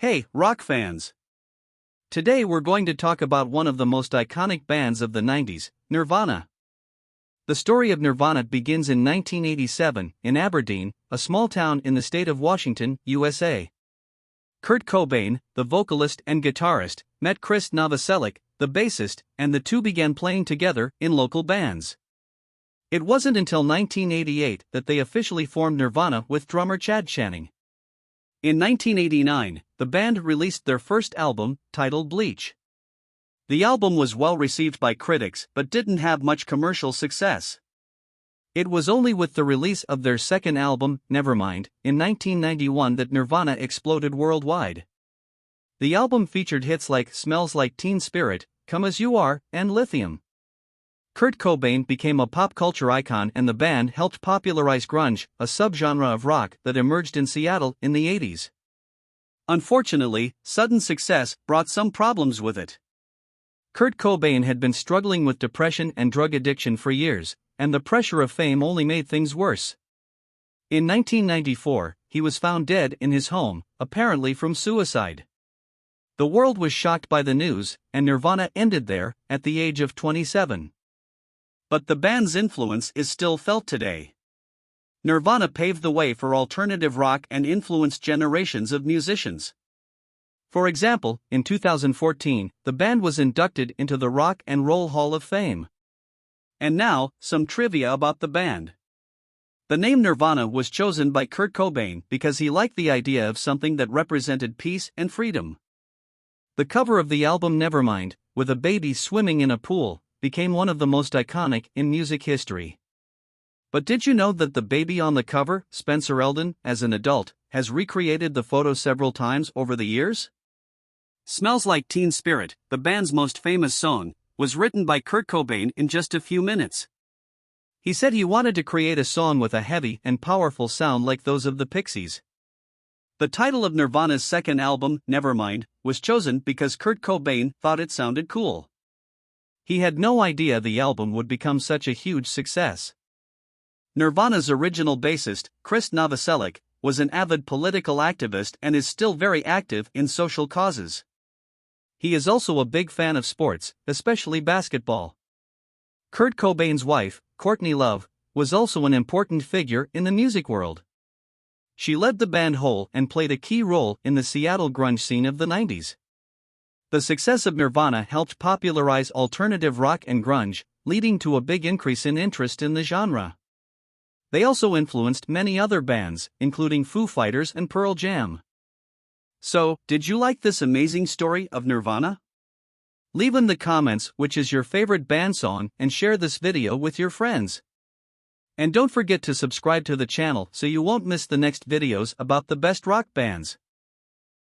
Hey, rock fans! Today we're going to talk about one of the most iconic bands of the 90s, Nirvana. The story of Nirvana begins in 1987, in Aberdeen, a small town in the state of Washington, USA. Kurt Cobain, the vocalist and guitarist, met Chris Novoselic, the bassist, and the two began playing together in local bands. It wasn't until 1988 that they officially formed Nirvana with drummer Chad Channing. In 1989, the band released their first album, titled Bleach. The album was well received by critics but didn't have much commercial success. It was only with the release of their second album, Nevermind, in 1991 that Nirvana exploded worldwide. The album featured hits like Smells Like Teen Spirit, Come As You Are, and Lithium. Kurt Cobain became a pop culture icon and the band helped popularize grunge, a subgenre of rock that emerged in Seattle in the 80s. Unfortunately, sudden success brought some problems with it. Kurt Cobain had been struggling with depression and drug addiction for years, and the pressure of fame only made things worse. In 1994, he was found dead in his home, apparently from suicide. The world was shocked by the news, and Nirvana ended there, at the age of 27. But the band's influence is still felt today. Nirvana paved the way for alternative rock and influenced generations of musicians. For example, in 2014, the band was inducted into the Rock and Roll Hall of Fame. And now, some trivia about the band. The name Nirvana was chosen by Kurt Cobain because he liked the idea of something that represented peace and freedom. The cover of the album Nevermind, with a baby swimming in a pool, became one of the most iconic in music history. But did you know that the baby on the cover, Spencer Eldon, as an adult, has recreated the photo several times over the years? Smells Like Teen Spirit, the band's most famous song, was written by Kurt Cobain in just a few minutes. He said he wanted to create a song with a heavy and powerful sound like those of the Pixies. The title of Nirvana's second album, Nevermind, was chosen because Kurt Cobain thought it sounded cool. He had no idea the album would become such a huge success. Nirvana's original bassist, Chris Novoselic, was an avid political activist and is still very active in social causes. He is also a big fan of sports, especially basketball. Kurt Cobain's wife, Courtney Love, was also an important figure in the music world. She led the band Hole and played a key role in the Seattle grunge scene of the 90s. The success of Nirvana helped popularize alternative rock and grunge, leading to a big increase in interest in the genre. They also influenced many other bands, including Foo Fighters and Pearl Jam. So, did you like this amazing story of Nirvana? Leave in the comments which is your favorite band song and share this video with your friends. And don't forget to subscribe to the channel so you won't miss the next videos about the best rock bands.